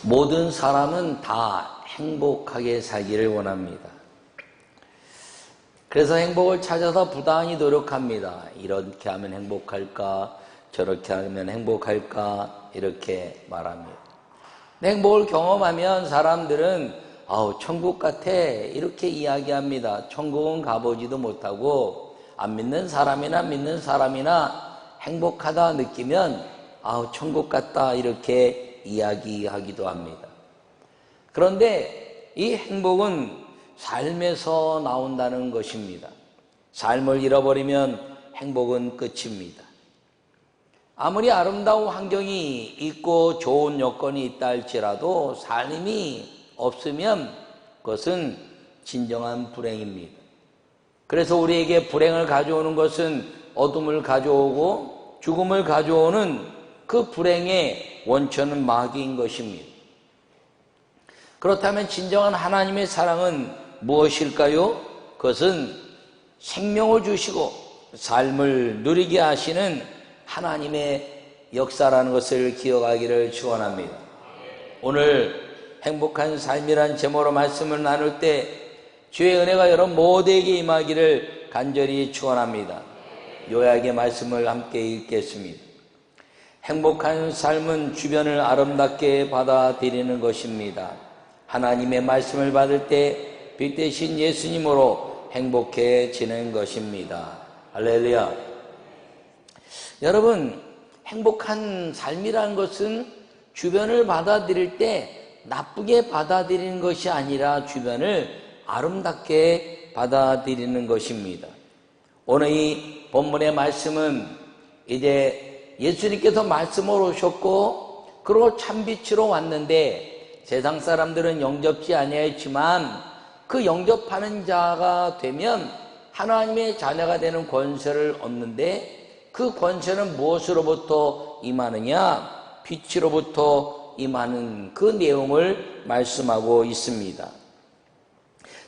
모든 사람은 다 행복하게 살기를 원합니다. 그래서 행복을 찾아서 부단히 노력합니다. 이렇게 하면 행복할까? 저렇게 하면 행복할까? 이렇게 말합니다. 행복을 경험하면 사람들은 천국 같아 이렇게 이야기합니다. 천국은 가보지도 못하고 안 믿는 사람이나 믿는 사람이나 행복하다 느끼면 천국 같다 이렇게 이야기하기도 합니다. 그런데 이 행복은 삶에서 나온다는 것입니다. 삶을 잃어버리면 행복은 끝입니다. 아무리 아름다운 환경이 있고 좋은 여건이 있다 할지라도 삶이 없으면 그것은 진정한 불행입니다. 그래서 우리에게 불행을 가져오는 것은 어둠을 가져오고 죽음을 가져오는 그 불행의 원천은 마귀인 것입니다. 그렇다면 진정한 하나님의 사랑은 무엇일까요? 그것은 생명을 주시고 삶을 누리게 하시는 하나님의 역사라는 것을 기억하기를 축원합니다. 오늘 행복한 삶이란 제목으로 말씀을 나눌 때 주의 은혜가 여러분 모두에게 임하기를 간절히 축원합니다. 요약의 말씀을 함께 읽겠습니다. 행복한 삶은 주변을 아름답게 받아들이는 것입니다. 하나님의 말씀을 받을 때 빛 대신 예수님으로 행복해지는 것입니다. 할렐루야. 여러분, 행복한 삶이라는 것은 주변을 받아들일 때 나쁘게 받아들이는 것이 아니라 주변을 아름답게 받아들이는 것입니다. 오늘 이 본문의 말씀은 이제 예수님께서 말씀으로 오셨고 그리고 참빛으로 왔는데 세상 사람들은 영접지 아니했지만 그 영접하는 자가 되면 하나님의 자녀가 되는 권세를 얻는데 그 권세는 무엇으로부터 임하느냐? 빛으로부터 임하는 그 내용을 말씀하고 있습니다.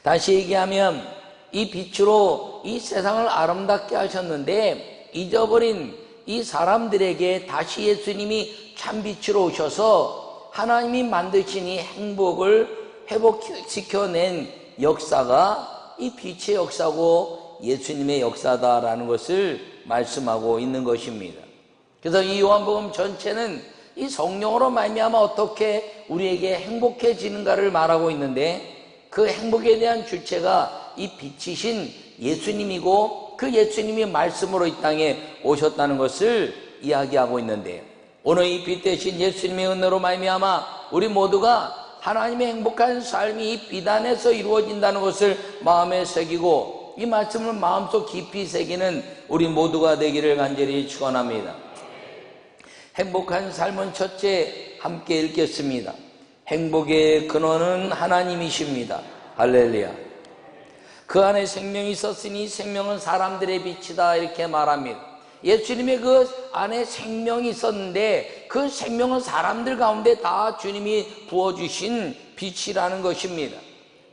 다시 얘기하면 이 빛으로 이 세상을 아름답게 하셨는데 잊어버린 이 사람들에게 다시 예수님이 참빛으로 오셔서 하나님이 만드신 이 행복을 회복시켜낸 역사가 이 빛의 역사고 예수님의 역사다라는 것을 말씀하고 있는 것입니다. 그래서 이 요한복음 전체는 이 성령으로 말미암아 어떻게 우리에게 행복해지는가를 말하고 있는데 그 행복에 대한 주체가 이 빛이신 예수님이고 그 예수님이 말씀으로 이 땅에 오셨다는 것을 이야기하고 있는데 오늘 이 빛 대신 예수님의 은혜로 말미암아 우리 모두가 하나님의 행복한 삶이 이 빛 안에서 이루어진다는 것을 마음에 새기고 이 말씀을 마음속 깊이 새기는 우리 모두가 되기를 간절히 축원합니다. 행복한 삶은 첫째 함께 읽겠습니다. 행복의 근원은 하나님이십니다. 할렐루야. 그 안에 생명이 있었으니 생명은 사람들의 빛이다 이렇게 말합니다. 예수님의 그 안에 생명이 있었는데 그 생명은 사람들 가운데 다 주님이 부어주신 빛이라는 것입니다.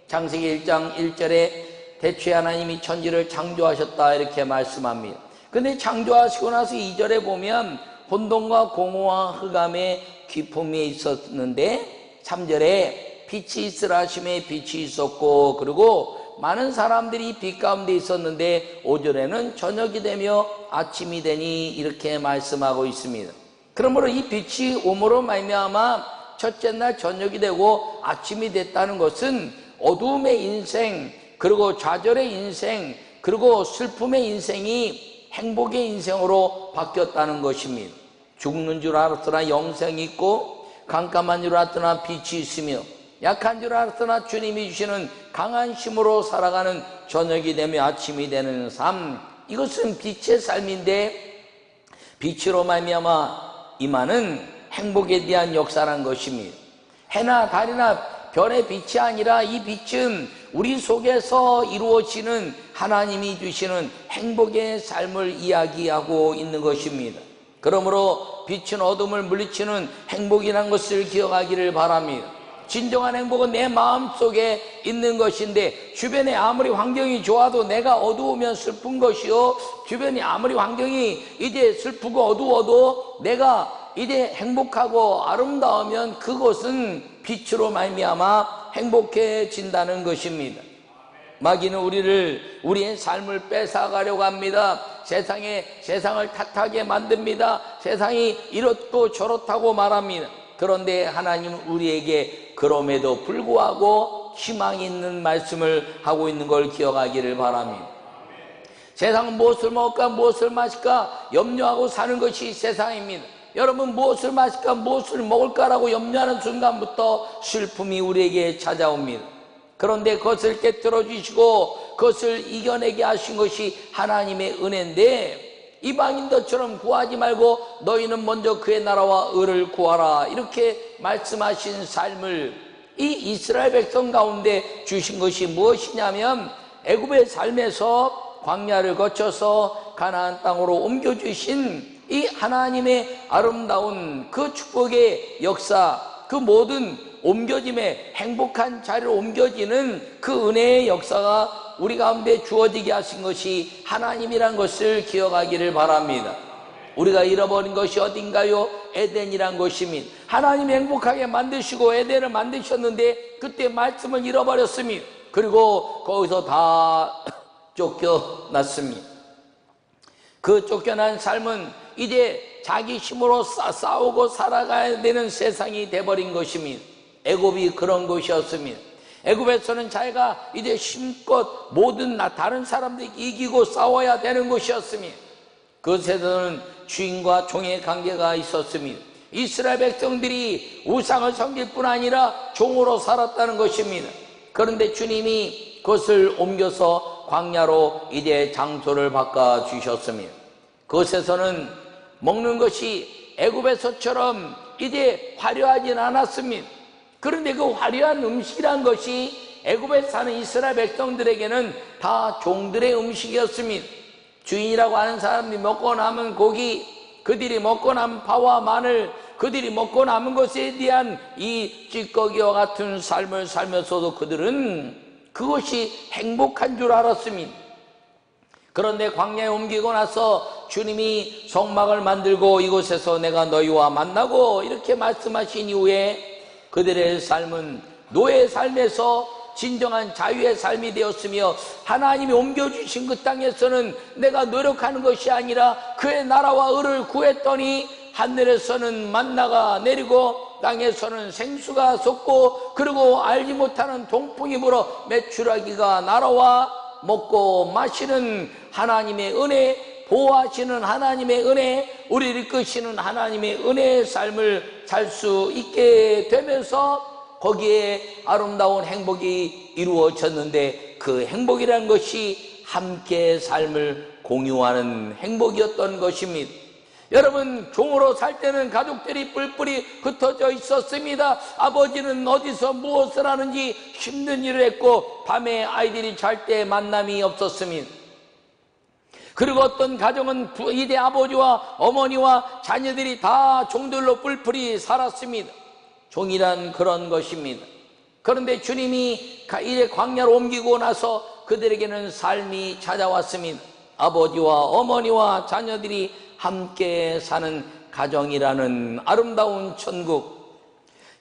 창세기 1장 1절에 대초에 하나님이 천지를 창조하셨다 이렇게 말씀합니다. 근데 창조하시고 나서 2절에 보면 혼돈과 공허와 흑암의 기품이 있었는데 3절에 빛이 있으라 하심에 빛이 있었고 그리고 많은 사람들이 빛 가운데 있었는데 5절에는 저녁이 되며 아침이 되니 이렇게 말씀하고 있습니다. 그러므로 이 빛이 오므로 말미암아 첫째 날 저녁이 되고 아침이 됐다는 것은 어두움의 인생 그리고 좌절의 인생 그리고 슬픔의 인생이 행복의 인생으로 바뀌었다는 것입니다. 죽는 줄 알았으나 영생이 있고 깜깜한 줄 알았으나 빛이 있으며 약한 줄 알았으나 주님이 주시는 강한 힘으로 살아가는 저녁이 되며 아침이 되는 삶, 이것은 빛의 삶인데 빛으로 말미암아 임하는 행복에 대한 역사란 것입니다. 해나 달이나 별의 빛이 아니라 이 빛은 우리 속에서 이루어지는 하나님이 주시는 행복의 삶을 이야기하고 있는 것입니다. 그러므로 빛은 어둠을 물리치는 행복이라는 것을 기억하기를 바랍니다. 진정한 행복은 내 마음속에 있는 것인데 주변에 아무리 환경이 좋아도 내가 어두우면 슬픈 것이요 주변이 아무리 환경이 이제 슬프고 어두워도 내가 이제 행복하고 아름다우면 그것은 빛으로 말미암아 행복해진다는 것입니다. 마귀는 우리의 삶을 뺏어가려고 합니다. 세상을 탓하게 만듭니다. 세상이 이렇고 저렇다고 말합니다. 그런데 하나님은 우리에게 그럼에도 불구하고 희망이 있는 말씀을 하고 있는 걸 기억하기를 바랍니다. 세상은 무엇을 먹을까 무엇을 마실까 염려하고 사는 것이 세상입니다. 여러분, 무엇을 마실까 무엇을 먹을까라고 염려하는 순간부터 슬픔이 우리에게 찾아옵니다. 그런데 그것을 깨뜨려 주시고 그것을 이겨내게 하신 것이 하나님의 은혜인데, 이방인들처럼 구하지 말고 너희는 먼저 그의 나라와 의를 구하라, 이렇게 말씀하신 삶을 이 이스라엘 백성 가운데 주신 것이 무엇이냐면, 애굽의 삶에서 광야를 거쳐서 가나안 땅으로 옮겨주신 이 하나님의 아름다운 그 축복의 역사, 그 모든 옮겨짐에 행복한 자리로 옮겨지는 그 은혜의 역사가 우리 가운데 주어지게 하신 것이 하나님이란 것을 기억하기를 바랍니다. 우리가 잃어버린 것이 어딘가요? 에덴이란 것입니다. 하나님이 행복하게 만드시고 에덴을 만드셨는데 그때 말씀을 잃어버렸습니다. 그리고 거기서 다 쫓겨났습니다. 그 쫓겨난 삶은 이제 자기 힘으로 싸우고 살아가야 되는 세상이 돼버린 것입니다. 애굽이 그런 곳이었습니다. 애굽에서는 자기가 이제 힘껏 모든 다른 사람들이 이기고 싸워야 되는 곳이었습니다. 그곳에서는 주인과 종의 관계가 있었습니다. 이스라엘 백성들이 우상을 섬길 뿐 아니라 종으로 살았다는 것입니다. 그런데 주님이 그것을 옮겨서 광야로 이제 장소를 바꿔주셨습니다. 그곳에서는 먹는 것이 애굽에서처럼 이제 화려하진 않았습니다. 그런데 그 화려한 음식이란 것이 애굽에 사는 이스라엘 백성들에게는 다 종들의 음식이었습니다. 주인이라고 하는 사람이 먹고 남은 고기, 그들이 먹고 남은 파와 마늘, 그들이 먹고 남은 것에 대한 이 찌꺼기와 같은 삶을 살면서도 그들은 그것이 행복한 줄 알았습니다. 그런데 광야에 옮기고 나서 주님이 성막을 만들고 이곳에서 내가 너희와 만나고 이렇게 말씀하신 이후에 그들의 삶은 노예의 삶에서 진정한 자유의 삶이 되었으며, 하나님이 옮겨주신 그 땅에서는 내가 노력하는 것이 아니라 그의 나라와 의를 구했더니 하늘에서는 만나가 내리고 땅에서는 생수가 솟고, 그리고 알지 못하는 동풍이 불어 메추라기가 날아와 먹고 마시는 하나님의 은혜, 보호하시는 하나님의 은혜, 우리를 이끄시는 하나님의 은혜의 삶을 살 수 있게 되면서 거기에 아름다운 행복이 이루어졌는데, 그 행복이라는 것이 함께 삶을 공유하는 행복이었던 것입니다. 여러분, 종으로 살 때는 가족들이 뿔뿔이 흩어져 있었습니다. 아버지는 어디서 무엇을 하는지 힘든 일을 했고, 밤에 아이들이 잘 때 만남이 없었습니다. 그리고 어떤 가정은 이제 아버지와 어머니와 자녀들이 다 종들로 뿔뿔이 살았습니다. 종이란 그런 것입니다. 그런데 주님이 이제 광야로 옮기고 나서 그들에게는 삶이 찾아왔습니다. 아버지와 어머니와 자녀들이 함께 사는 가정이라는 아름다운 천국.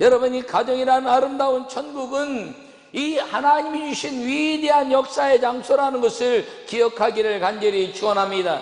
여러분, 이 가정이라는 아름다운 천국은 이 하나님이 주신 위대한 역사의 장소라는 것을 기억하기를 간절히 축원합니다.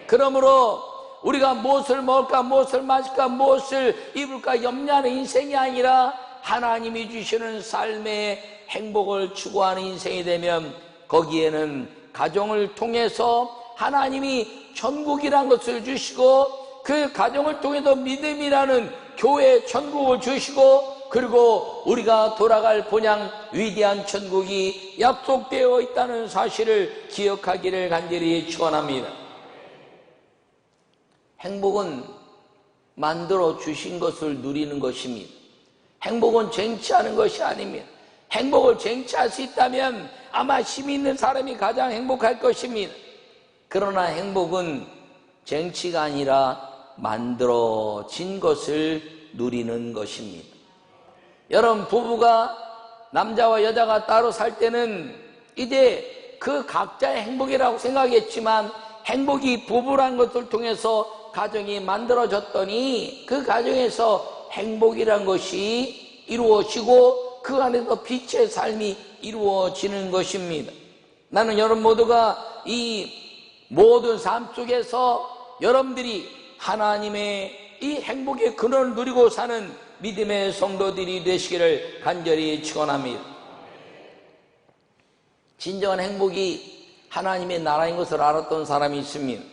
그러므로 우리가 무엇을 먹을까 무엇을 마실까 무엇을 입을까 염려하는 인생이 아니라 하나님이 주시는 삶의 행복을 추구하는 인생이 되면, 거기에는 가정을 통해서 하나님이 천국이라는 것을 주시고, 그 가정을 통해서 믿음이라는 교회 천국을 주시고, 그리고 우리가 돌아갈 본향 위대한 천국이 약속되어 있다는 사실을 기억하기를 간절히 축원합니다. 행복은 만들어 주신 것을 누리는 것입니다. 행복은 쟁취하는 것이 아닙니다. 행복을 쟁취할 수 있다면 아마 힘 있는 사람이 가장 행복할 것입니다. 그러나 행복은 쟁취가 아니라 만들어진 것을 누리는 것입니다. 여러분, 부부가 남자와 여자가 따로 살 때는 이제 그 각자의 행복이라고 생각했지만, 행복이 부부란 것을 통해서 가정이 만들어졌더니 그 가정에서 행복이란 것이 이루어지고 그 안에서 빛의 삶이 이루어지는 것입니다. 나는 여러분 모두가 이 모든 삶 속에서 여러분들이 하나님의 이 행복의 근원을 누리고 사는 믿음의 성도들이 되시기를 간절히 축원합니다. 진정한 행복이 하나님의 나라인 것을 알았던 사람이 있습니다.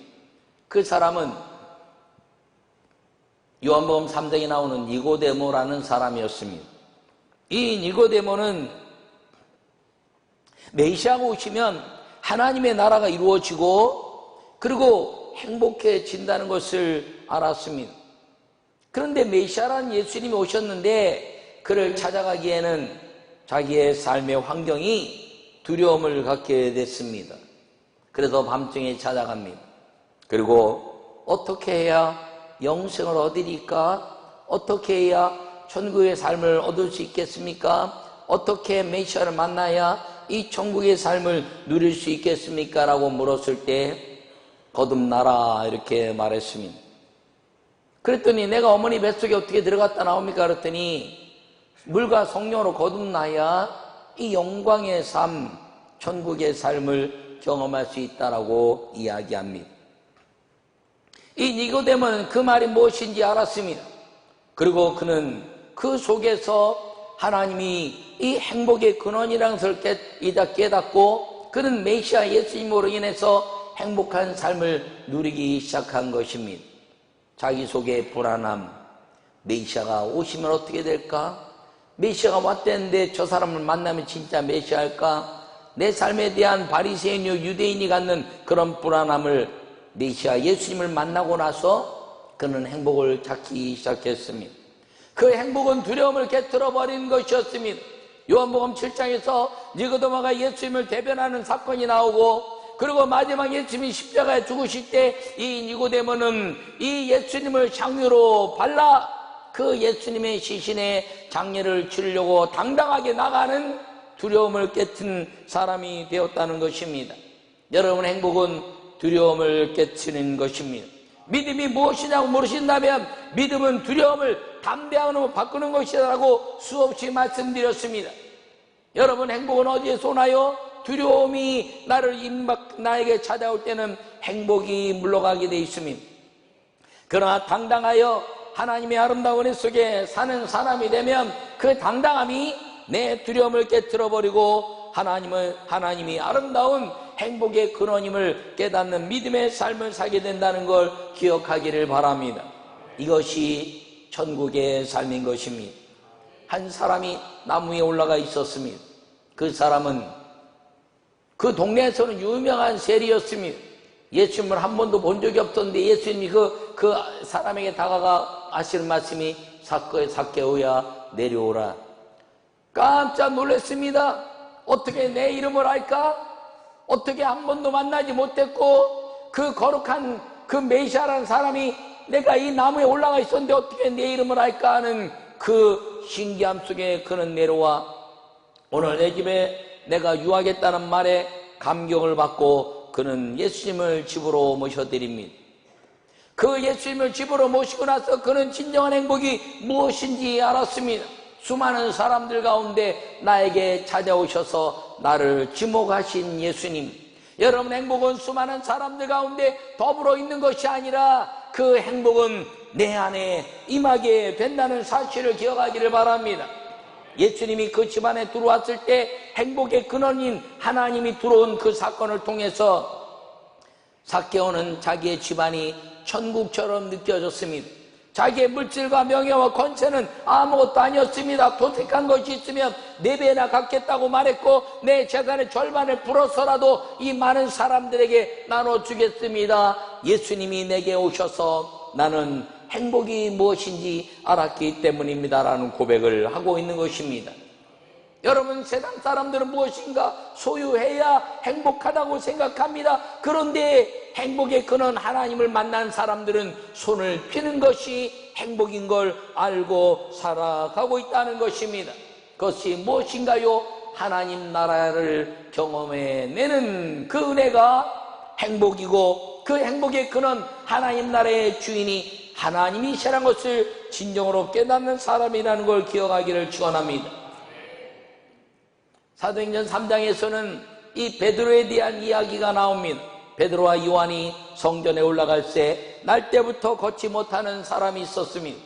그 사람은 요한복음 3장에 나오는 니고데모라는 사람이었습니다. 이 니고데모는 메시아가 오시면 하나님의 나라가 이루어지고 그리고 행복해진다는 것을 알았습니다. 그런데 메시아라는 예수님이 오셨는데 그를 찾아가기에는 자기의 삶의 환경이 두려움을 갖게 됐습니다. 그래서 밤중에 찾아갑니다. 그리고 어떻게 해야 영생을 얻으리까? 어떻게 해야 천국의 삶을 얻을 수 있겠습니까? 어떻게 메시아를 만나야 이 천국의 삶을 누릴 수 있겠습니까? 라고 물었을 때 거듭나라 이렇게 말했습니다. 그랬더니 내가 어머니 뱃속에 어떻게 들어갔다 나옵니까? 그랬더니 물과 성령으로 거듭나야 이 영광의 삶, 천국의 삶을 경험할 수 있다라고 이야기합니다. 이 니고데모는 그 말이 무엇인지 알았습니다. 그리고 그는 그 속에서 하나님이 이 행복의 근원이라는 것을 깨닫고 그는 메시아 예수님으로 인해서 행복한 삶을 누리기 시작한 것입니다. 자기 속의 불안함, 메시아가 오시면 어떻게 될까? 메시아가 왔다는데 저 사람을 만나면 진짜 메시아일까? 내 삶에 대한 바리새인이요 유대인이 갖는 그런 불안함을 메시아 예수님을 만나고 나서 그는 행복을 찾기 시작했습니다. 그 행복은 두려움을 깨트려 버린 것이었습니다. 요한복음 7장에서 니고데모가 예수님을 대변하는 사건이 나오고 그리고 마지막 예수님이 십자가에 죽으실 때 이 니고데모는 이 예수님을 장유로 발라 그 예수님의 시신에 장례를 치르려고 당당하게 나가는 두려움을 깨트린 사람이 되었다는 것입니다. 여러분, 행복은 두려움을 깨트리는 것입니다. 믿음이 무엇이냐고 물으신다면 믿음은 두려움을 담대함으로 바꾸는 것이라고 수없이 말씀드렸습니다. 여러분, 행복은 어디에서 오나요? 두려움이 나에게 찾아올 때는 행복이 물러가게 되어 있습니다. 그러나 당당하여 하나님의 아름다운 은혜 속에 사는 사람이 되면 그 당당함이 내 두려움을 깨트려 버리고 하나님이 아름다운 행복의 근원임을 깨닫는 믿음의 삶을 살게 된다는 걸 기억하기를 바랍니다. 이것이 천국의 삶인 것입니다. 한 사람이 나무 위에 올라가 있었습니다. 그 사람은 그 동네에서는 유명한 세리였습니다. 예수님을 한 번도 본 적이 없었는데 예수님이 그 사람에게 다가가 하시는 말씀이 삭개오야 내려오라. 깜짝 놀랐습니다. 어떻게 내 이름을 알까? 어떻게 한 번도 만나지 못했고 그 거룩한 그 메시아라는 사람이 내가 이 나무에 올라가 있었는데 어떻게 내 이름을 알까 하는 그 신기함 속에 그는 내려와 오늘 내 집에 내가 유하겠다는 말에 감격을 받고 그는 예수님을 집으로 모셔드립니다. 그 예수님을 집으로 모시고 나서 그는 진정한 행복이 무엇인지 알았습니다. 수많은 사람들 가운데 나에게 찾아오셔서 나를 지목하신 예수님. 여러분, 행복은 수많은 사람들 가운데 더불어 있는 것이 아니라 그 행복은 내 안에 임하게 된다는 사실을 기억하기를 바랍니다. 예수님이 그 집안에 들어왔을 때 행복의 근원인 하나님이 들어온 그 사건을 통해서 삭개오는 자기의 집안이 천국처럼 느껴졌습니다. 자기의 물질과 명예와 권세는 아무것도 아니었습니다. 도색한 것이 있으면 4배나 갖겠다고 말했고 내 재산의 절반을 불어서라도 이 많은 사람들에게 나눠주겠습니다. 예수님이 내게 오셔서 나는 행복이 무엇인지 알았기 때문입니다라는 고백을 하고 있는 것입니다. 여러분, 세상 사람들은 무엇인가 소유해야 행복하다고 생각합니다. 그런데 행복의 근원 하나님을 만난 사람들은 손을 피는 것이 행복인 걸 알고 살아가고 있다는 것입니다. 그것이 무엇인가요? 하나님 나라를 경험해내는 그 은혜가 행복이고 그 행복의 근원 하나님 나라의 주인이 하나님이시라는 것을 진정으로 깨닫는 사람이라는 걸 기억하기를 축원합니다. 사도행전 3장에서는 이 베드로에 대한 이야기가 나옵니다. 베드로와 요한이 성전에 올라갈 때 날 때부터 걷지 못하는 사람이 있었습니다.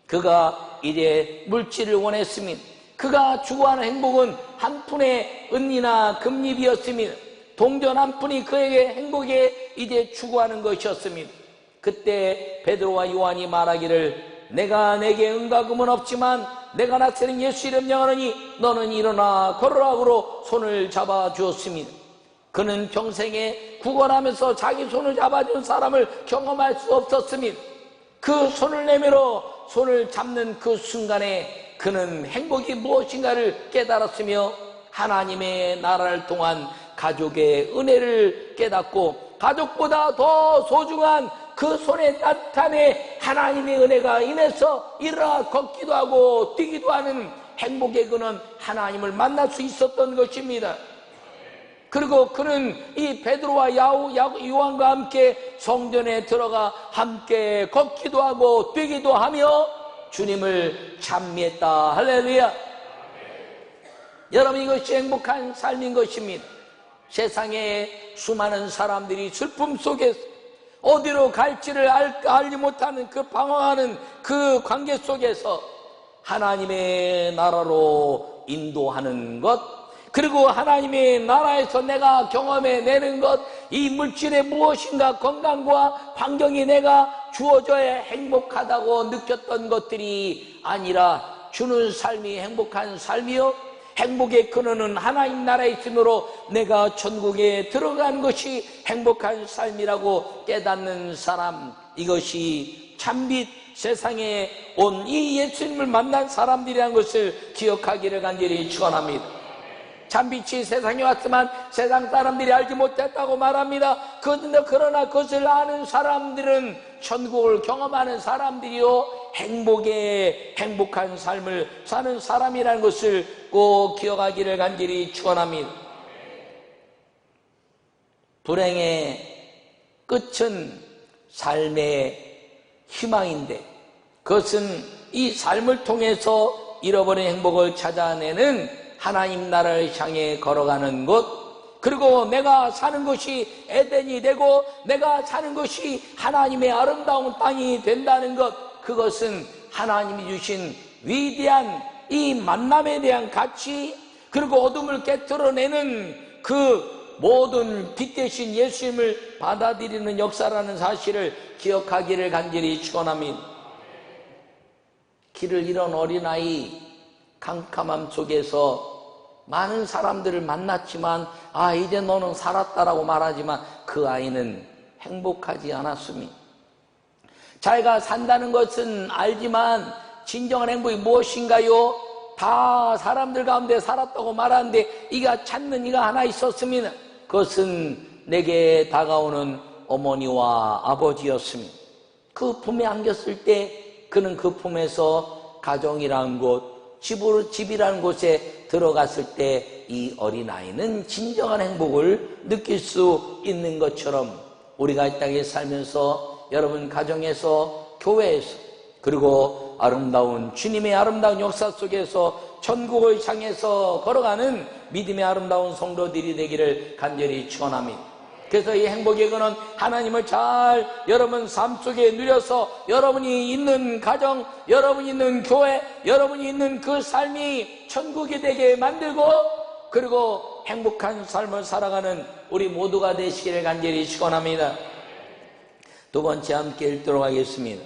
그가 이제 물질을 원했습니다. 그가 추구하는 행복은 한 푼의 은이나 금잎이었습니다. 동전 한 푼이 그에게 행복에 이제 추구하는 것이었습니다. 그때 베드로와 요한이 말하기를 내게 은과 금은 없지만 내가 나타낸 예수 이름 명하노니 너는 일어나 걸으라고 손을 잡아 주었습니다. 그는 평생에 구걸하면서 자기 손을 잡아준 사람을 경험할 수 없었습니다. 그 손을 내밀어 손을 잡는 그 순간에 그는 행복이 무엇인가를 깨달았으며 하나님의 나라를 통한 가족의 은혜를 깨닫고 가족보다 더 소중한 그 손에 따뜻함에 하나님의 은혜가 임해서 일어나 걷기도 하고 뛰기도 하는 행복의 근원 하나님을 만날 수 있었던 것입니다. 그리고 그는 이 베드로와 요한과 함께 성전에 들어가 함께 걷기도 하고 뛰기도 하며 주님을 찬미했다. 할렐루야. 여러분, 이것이 행복한 삶인 것입니다. 세상에 수많은 사람들이 슬픔 속에서 어디로 갈지를 알지 못하는 그 방황하는 그 관계 속에서 하나님의 나라로 인도하는 것, 그리고 하나님의 나라에서 내가 경험해내는 것, 이 물질의 무엇인가 건강과 환경이 내가 주어져야 행복하다고 느꼈던 것들이 아니라 주는 삶이 행복한 삶이요, 행복의 근원은 하나님 나라에 있으므로 내가 천국에 들어간 것이 행복한 삶이라고 깨닫는 사람, 이것이 참빛 세상에 온 이 예수님을 만난 사람들이라는 것을 기억하기를 간절히 축원합니다. 참빛이 세상에 왔지만 세상 사람들이 알지 못했다고 말합니다. 그러나 그것을 아는 사람들은 천국을 경험하는 사람들이요, 행복한 삶을 사는 사람이라는 것을 꼭 기억하기를 간절히 축원합니다. 불행의 끝은 삶의 희망인데 그것은 이 삶을 통해서 잃어버린 행복을 찾아내는 하나님 나라를 향해 걸어가는 것, 그리고 내가 사는 것이 에덴이 되고 내가 사는 것이 하나님의 아름다운 땅이 된다는 것, 그것은 하나님이 주신 위대한 이 만남에 대한 가치, 그리고 어둠을 깨트려내는 그 모든 빛 대신 예수님을 받아들이는 역사라는 사실을 기억하기를 간절히 축원합니다. 길을 잃은 어린아이, 캄캄함 속에서 많은 사람들을 만났지만 이제 너는 살았다라고 말하지만 그 아이는 행복하지 않았습니다. 자기가 산다는 것은 알지만 진정한 행복이 무엇인가요? 다 사람들 가운데 살았다고 말하는데 이가 찾는 이가 하나 있었습니다. 그것은 내게 다가오는 어머니와 아버지였습니다. 그 품에 안겼을 때 그는 그 품에서 가정이라는 곳, 집이라는 곳에 들어갔을 때 이 어린아이는 진정한 행복을 느낄 수 있는 것처럼 우리가 이 땅에 살면서 여러분 가정에서, 교회에서, 그리고 아름다운 주님의 아름다운 역사 속에서 천국을 향해서 걸어가는 믿음의 아름다운 성도들이 되기를 간절히 축원합니다. 그래서 이 행복의 근원 하나님을 잘 여러분 삶 속에 누려서 여러분이 있는 가정, 여러분이 있는 교회, 여러분이 있는 그 삶이 천국이 되게 만들고, 그리고 행복한 삶을 살아가는 우리 모두가 되시기를 간절히 축원합니다. 두 번째 함께 읽도록 하겠습니다.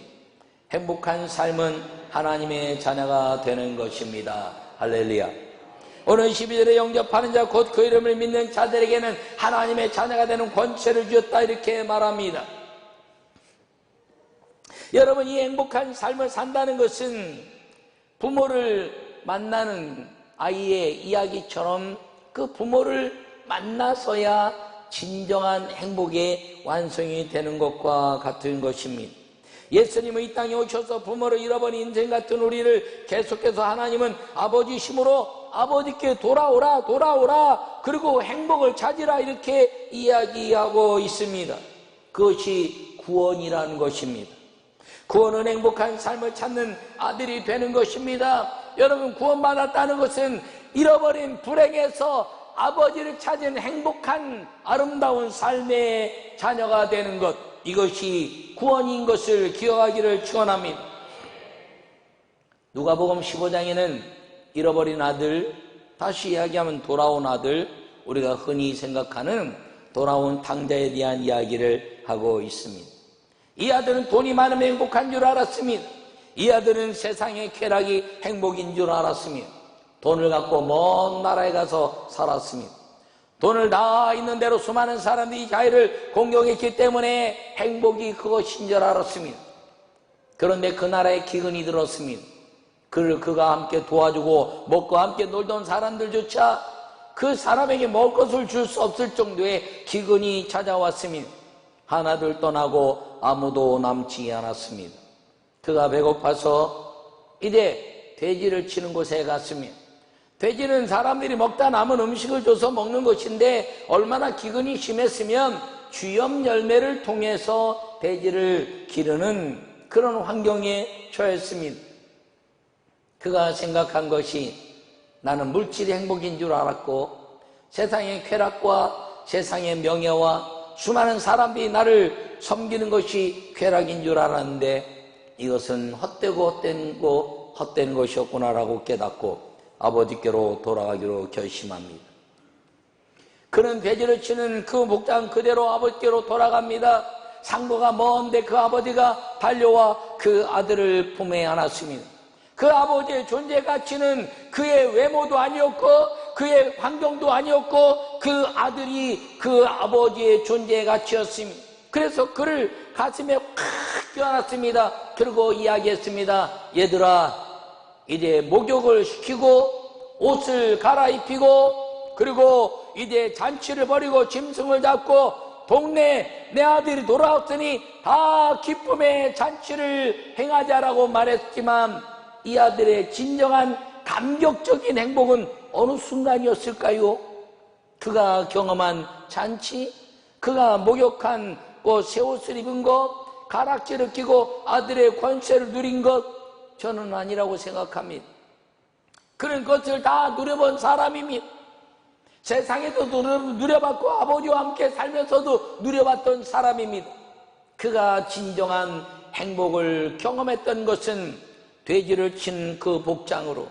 행복한 삶은 하나님의 자녀가 되는 것입니다. 할렐루야. 오늘 12절에 영접하는 자 곧 그 이름을 믿는 자들에게는 하나님의 자녀가 되는 권세를 주었다, 이렇게 말합니다. 여러분, 이 행복한 삶을 산다는 것은 부모를 만나는 아이의 이야기처럼 그 부모를 만나서야 진정한 행복의 완성이 되는 것과 같은 것입니다. 예수님은 이 땅에 오셔서 부모를 잃어버린 인생 같은 우리를 계속해서 하나님은 아버지심으로 아버지께 돌아오라, 그리고 행복을 찾으라, 이렇게 이야기하고 있습니다. 그것이 구원이라는 것입니다. 구원은 행복한 삶을 찾는 아들이 되는 것입니다. 여러분, 구원받았다는 것은 잃어버린 불행에서 아버지를 찾은 행복한 아름다운 삶의 자녀가 되는 것, 이것이 구원인 것을 기억하기를 축원합니다. 누가복음 15장에는 잃어버린 아들, 다시 이야기하면 돌아온 아들, 우리가 흔히 생각하는 돌아온 탕자에 대한 이야기를 하고 있습니다. 이 아들은 돈이 많으면 행복한 줄 알았습니다. 이 아들은 세상의 쾌락이 행복인 줄 알았습니다. 돈을 갖고 먼 나라에 가서 살았습니다. 돈을 다 있는 대로 수많은 사람들이 자기를 공경했기 때문에 행복이 그것인 줄 알았습니다. 그런데 그 나라에 기근이 들었습니다. 그가 함께 도와주고 먹고 함께 놀던 사람들조차 그 사람에게 먹을 것을 줄 수 없을 정도의 기근이 찾아왔습니다. 하나둘 떠나고 아무도 남지 않았습니다. 그가 배고파서 이제 돼지를 치는 곳에 갔습니다. 돼지는 사람들이 먹다 남은 음식을 줘서 먹는 것인데 얼마나 기근이 심했으면 쥐염 열매를 통해서 돼지를 기르는 그런 환경에 처했습니다. 그가 생각한 것이 나는 물질이 행복인 줄 알았고 세상의 쾌락과 세상의 명예와 수많은 사람들이 나를 섬기는 것이 쾌락인 줄 알았는데 이것은 헛된 것이었구나라고 깨닫고 아버지께로 돌아가기로 결심합니다. 그는 돼지를 치는 그 목장 그대로 아버지께로 돌아갑니다. 상도가 먼데 그 아버지가 달려와 그 아들을 품에 안았습니다. 그 아버지의 존재 가치는 그의 외모도 아니었고 그의 환경도 아니었고 그 아들이 그 아버지의 존재 가치였습니다. 그래서 그를 가슴에 확 껴안았습니다. 그리고 이야기했습니다. 얘들아, 이제 목욕을 시키고 옷을 갈아입히고 그리고 이제 잔치를 벌이고 짐승을 잡고 동네 내 아들이 돌아왔으니 다 기쁨의 잔치를 행하자라고 말했지만 이 아들의 진정한 감격적인 행복은 어느 순간이었을까요? 그가 경험한 잔치, 그가 목욕한 새 옷을 입은 것, 가락지를 끼고 아들의 권세를 누린 것, 저는 아니라고 생각합니다. 그런 것을 다 누려본 사람입니다. 세상에서도 누려봤고 아버지와 함께 살면서도 누려봤던 사람입니다. 그가 진정한 행복을 경험했던 것은 돼지를 친 그 복장으로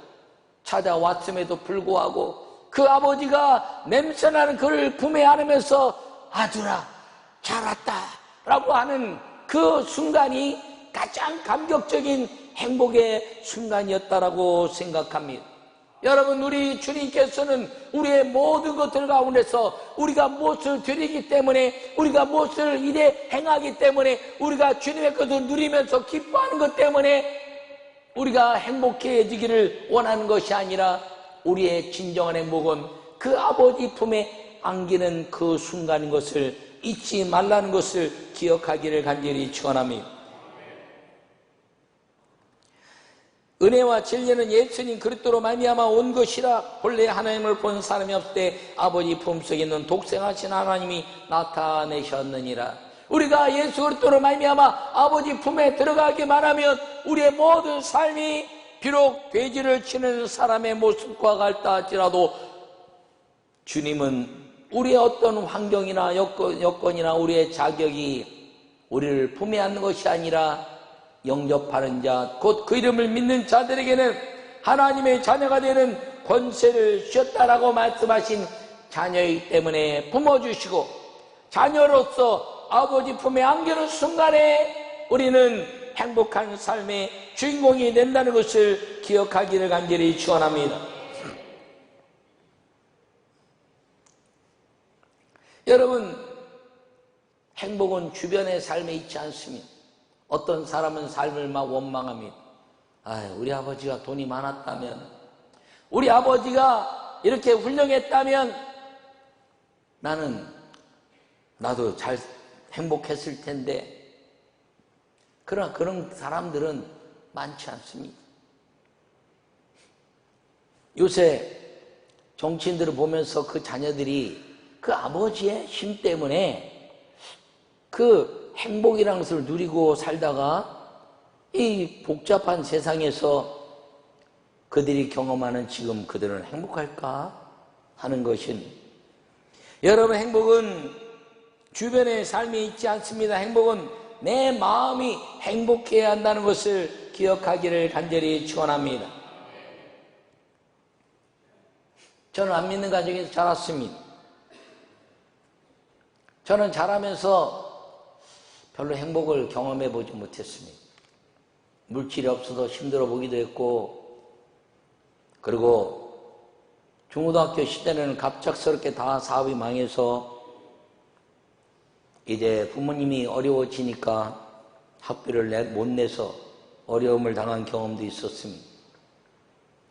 찾아왔음에도 불구하고 그 아버지가 냄새나는 그를 품에 안으면서 아들아 잘 왔다 라고 하는 그 순간이 가장 감격적인 행복의 순간이었다라고 생각합니다. 여러분, 우리 주님께서는 우리의 모든 것들 가운데서 우리가 무엇을 드리기 때문에 우리가 무엇을 이래 행하기 때문에 우리가 주님의 것을 누리면서 기뻐하는 것 때문에 우리가 행복해지기를 원하는 것이 아니라 우리의 진정한 행복은 그 아버지 품에 안기는 그 순간인 것을 잊지 말라는 것을 기억하기를 간절히 축원합니다. 은혜와 진리는 예수님 그리스도로 말미암아 온 것이라. 본래 하나님을 본 사람이 없을 때 아버지 품속에 있는 독생하신 하나님이 나타내셨느니라. 우리가 예수 그리스도로 말미암아 아버지 품에 들어가기만 하면 우리의 모든 삶이 비록 돼지를 치는 사람의 모습과 같다 할지라도 주님은 우리의 어떤 환경이나 여건이나 우리의 자격이 우리를 품에 안는 것이 아니라 영접하는 자, 곧 그 이름을 믿는 자들에게는 하나님의 자녀가 되는 권세를 주셨다라고 말씀하신 자녀이기 때문에 품어주시고 자녀로서 아버지 품에 안기는 순간에 우리는 행복한 삶의 주인공이 된다는 것을 기억하기를 간절히 축원합니다. 여러분, 행복은 주변의 삶에 있지 않습니다. 어떤 사람은 삶을 막 원망합니다. 우리 아버지가 돈이 많았다면, 우리 아버지가 이렇게 훌륭했다면 나도 잘 행복했을 텐데. 그러나 그런 사람들은 많지 않습니다. 요새 정치인들을 보면서 그 자녀들이 그 아버지의 힘 때문에 그 행복이라는 것을 누리고 살다가 이 복잡한 세상에서 그들이 경험하는 지금 그들은 행복할까 하는 것은, 여러분, 행복은 주변의 삶에 있지 않습니다. 행복은 내 마음이 행복해야 한다는 것을 기억하기를 간절히 축원합니다. 저는 안 믿는 가정에서 자랐습니다. 저는 자라면서 별로 행복을 경험해 보지 못했습니다. 물질이 없어서 힘들어 보기도 했고, 그리고 중고등학교 시절에는 갑작스럽게 다 사업이 망해서 이제 부모님이 어려워지니까 학비를 못 내서 어려움을 당한 경험도 있었습니다.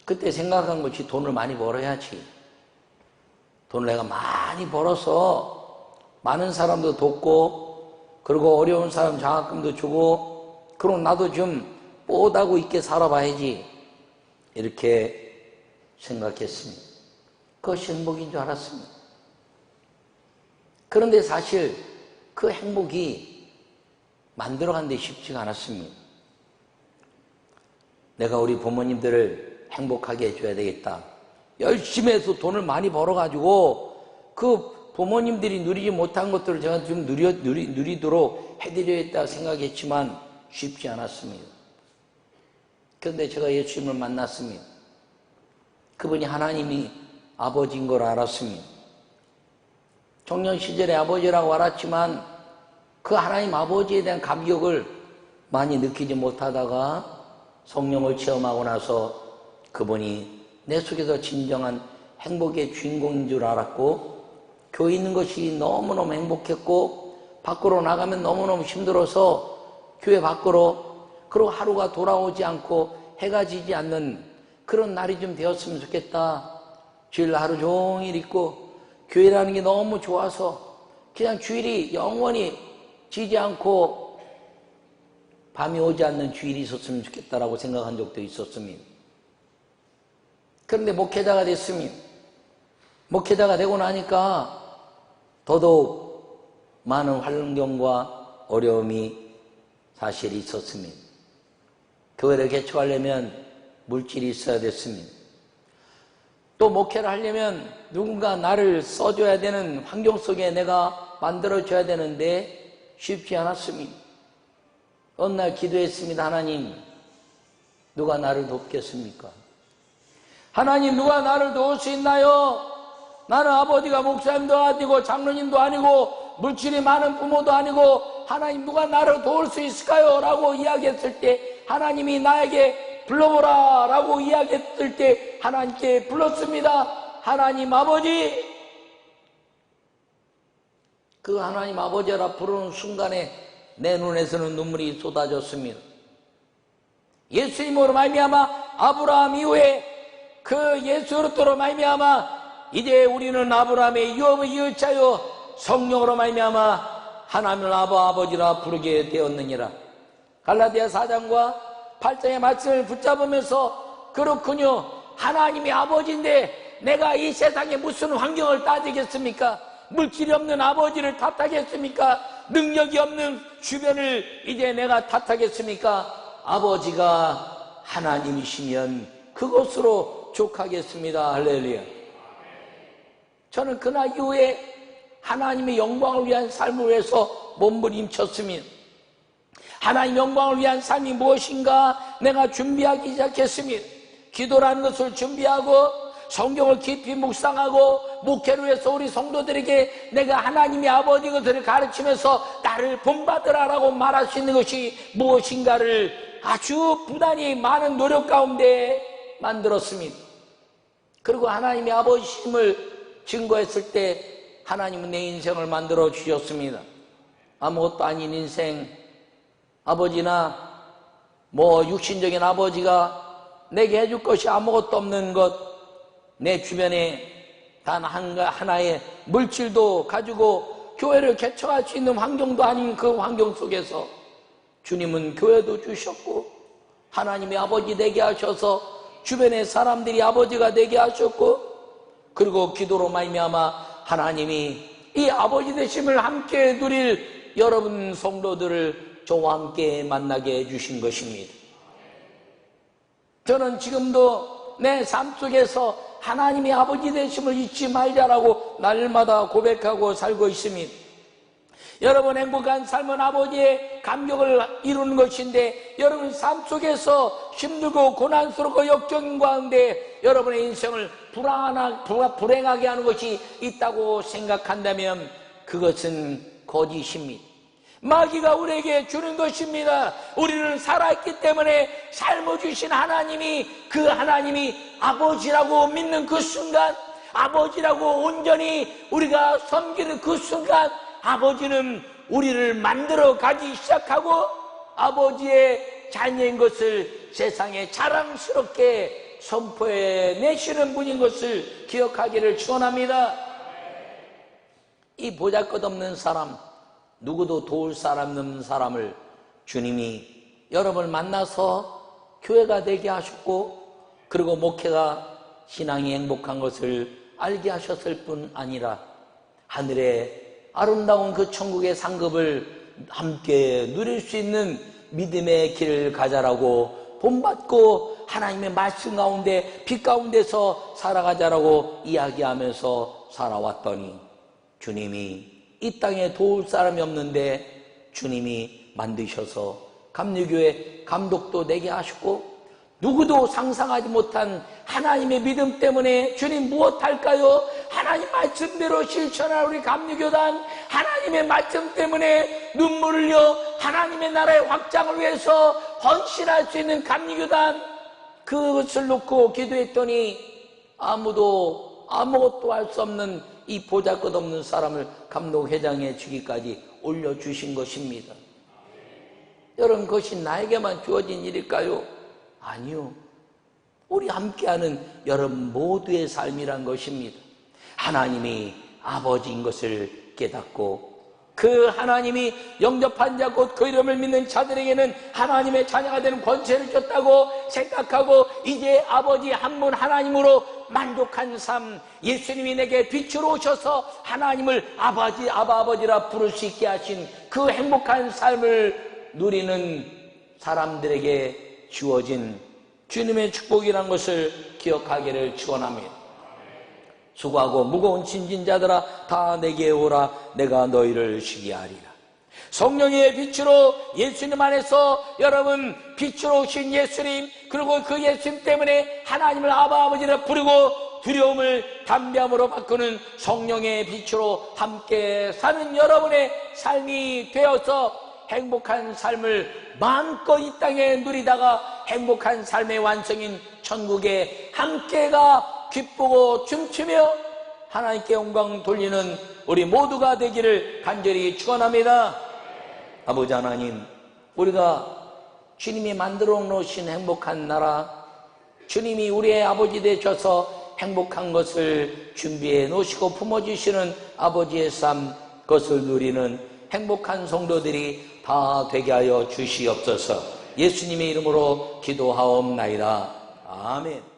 그때 생각한 것이 돈을 많이 벌어야지. 돈을 내가 많이 벌어서 많은 사람도 돕고, 그리고 어려운 사람 장학금도 주고, 그럼 나도 좀 뽀하고 있게 살아봐야지. 이렇게 생각했습니다. 그것이 행복인 줄 알았습니다. 그런데 사실 그 행복이 만들어가는 데 쉽지가 않았습니다. 내가 우리 부모님들을 행복하게 해줘야 되겠다. 열심히 해서 돈을 많이 벌어가지고 그 부모님들이 누리지 못한 것들을 제가 좀 누리도록 해드려야겠다 생각했지만 쉽지 않았습니다. 그런데 제가 예수님을 만났습니다. 그분이 하나님이 아버지인 걸 알았습니다. 청년 시절에 아버지라고 알았지만 그 하나님 아버지에 대한 감격을 많이 느끼지 못하다가 성령을 체험하고 나서 그분이 내 속에서 진정한 행복의 주인공인 줄 알았고, 교회 있는 것이 너무너무 행복했고, 밖으로 나가면 너무너무 힘들어서 교회 밖으로, 그리고 하루가 돌아오지 않고 해가 지지 않는 그런 날이 좀 되었으면 좋겠다. 주일 하루 종일 있고 교회라는 게 너무 좋아서 그냥 주일이 영원히 지지 않고 밤이 오지 않는 주일이 있었으면 좋겠다라고 생각한 적도 있었습니다. 그런데 목회자가 됐습니다. 목회자가 되고 나니까 더더욱 많은 환경과 어려움이 사실 있었습니다. 교회를 개척하려면 물질이 있어야 됐습니다. 또 목회를 하려면 누군가 나를 써줘야 되는 환경 속에 내가 만들어줘야 되는데 쉽지 않았습니다. 어느 날 기도했습니다. 하나님, 누가 나를 돕겠습니까? 하나님, 누가 나를 도울 수 있나요? 나는 아버지가 목사님도 아니고 장로님도 아니고 물질이 많은 부모도 아니고 하나님, 누가 나를 도울 수 있을까요? 라고 이야기했을 때 하나님이 나에게 불러보라 라고 이야기했을 때 하나님께 불렀습니다. 하나님 아버지. 그 하나님 아버지라 부르는 순간에 내 눈에서는 눈물이 쏟아졌습니다. 예수님으로 말미암아 아브라함 이후에 그 예수 그리스도로 말미암아 이제 우리는 아브라함의 유업의 이웃자요 성령으로 말미암아 하나님을 아버지라 부르게 되었느니라. 갈라디아 4장과 8장의 말씀을 붙잡으면서 그렇군요. 하나님이 아버지인데 내가 이 세상에 무슨 환경을 따지겠습니까? 물질이 없는 아버지를 탓하겠습니까? 능력이 없는 주변을 이제 내가 탓하겠습니까? 아버지가 하나님이시면 그것으로 족하겠습니다. 할렐루야. 저는 그날 이후에 하나님의 영광을 위한 삶을 위해서 몸부림쳤습니다. 하나님 영광을 위한 삶이 무엇인가 내가 준비하기 시작했습니다. 기도라는 것을 준비하고 성경을 깊이 묵상하고 목회를 위해서 우리 성도들에게 내가 하나님의 아버지 것을 가르치면서 나를 본받으라라고 말할 수 있는 것이 무엇인가를 아주 부단히 많은 노력 가운데 만들었습니다. 그리고 하나님의 아버지심을 증거했을 때 하나님은 내 인생을 만들어 주셨습니다. 아무것도 아닌 인생, 아버지나 육신적인 아버지가 내게 해줄 것이 아무것도 없는 것, 내 주변에 단 하나의 물질도 가지고 교회를 개척할 수 있는 환경도 아닌 그 환경 속에서 주님은 교회도 주셨고 하나님의 아버지 되게 하셔서 주변의 사람들이 아버지가 되게 하셨고, 그리고 기도로 말미암아 하나님이 이 아버지 되심을 함께 누릴 여러분 성도들을 저와 함께 만나게 해주신 것입니다. 저는 지금도 내 삶 속에서 하나님의 아버지 되심을 잊지 말자라고 날마다 고백하고 살고 있습니다. 여러분, 행복한 삶은 아버지의 감격을 이루는 것인데, 여러분 삶 속에서 힘들고 고난스럽고 역적인 가운데 여러분의 인생을 불행하게 하는 것이 있다고 생각한다면 그것은 거짓입니다. 마귀가 우리에게 주는 것입니다. 우리는 살아있기 때문에 삶을 주신 하나님이, 그 하나님이 아버지라고 믿는 그 순간, 아버지라고 온전히 우리가 섬기는 그 순간, 아버지는 우리를 만들어 가기 시작하고 아버지의 자녀인 것을 세상에 자랑스럽게 선포해 내시는 분인 것을 기억하기를 축원합니다. 이 보잘것없는 사람, 누구도 도울 사람 없는 사람을 주님이 여러분을 만나서 교회가 되게 하셨고, 그리고 목회가 신앙이 행복한 것을 알게 하셨을 뿐 아니라 하늘에 아름다운 그 천국의 상급을 함께 누릴 수 있는 믿음의 길을 가자라고, 본받고 하나님의 말씀 가운데 빛 가운데서 살아가자라고 이야기하면서 살아왔더니, 주님이 이 땅에 도울 사람이 없는데 주님이 만드셔서 감리교회 감독도 되게 하셨고, 누구도 상상하지 못한 하나님의 믿음 때문에 주님 무엇할까요? 하나님 말씀대로 실천할 우리 감리교단, 하나님의 말씀 때문에 눈물을 흘려 하나님의 나라의 확장을 위해서 헌신할 수 있는 감리교단, 그것을 놓고 기도했더니 아무것도 할 수 없는 이 보잘것없는 사람을 감독회장에 주기까지 올려주신 것입니다. 여러분, 그것이 나에게만 주어진 일일까요? 아니요. 우리 함께하는 여러분 모두의 삶이란 것입니다. 하나님이 아버지인 것을 깨닫고, 그 하나님이 영접한 자 곧 그 이름을 믿는 자들에게는 하나님의 자녀가 되는 권세를 줬다고 생각하고, 이제 아버지 한 분 하나님으로 만족한 삶, 예수님이 내게 빛으로 오셔서 하나님을 아버지라 부를 수 있게 하신 그 행복한 삶을 누리는 사람들에게 주어진 주님의 축복이라는 것을 기억하기를 축원합니다. 수고하고 무거운 짐진 자들아 다 내게 오라, 내가 너희를 쉬게 하리라. 성령의 빛으로 예수님 안에서 여러분 빛으로 오신 예수님, 그리고 그 예수님 때문에 하나님을 아버지라 부르고 두려움을 담대함으로 바꾸는 성령의 빛으로 함께 사는 여러분의 삶이 되어서 행복한 삶을 마음껏 이 땅에 누리다가 행복한 삶의 완성인 천국에 함께가 기쁘고 춤추며 하나님께 영광 돌리는 우리 모두가 되기를 간절히 축원합니다. 아버지 하나님, 우리가 주님이 만들어 놓으신 행복한 나라, 주님이 우리의 아버지 되셔서 행복한 것을 준비해 놓으시고 품어주시는 아버지의 삶, 그것을 누리는 행복한 성도들이 다 되게 하여 주시옵소서. 예수님의 이름으로 기도하옵나이다. 아멘.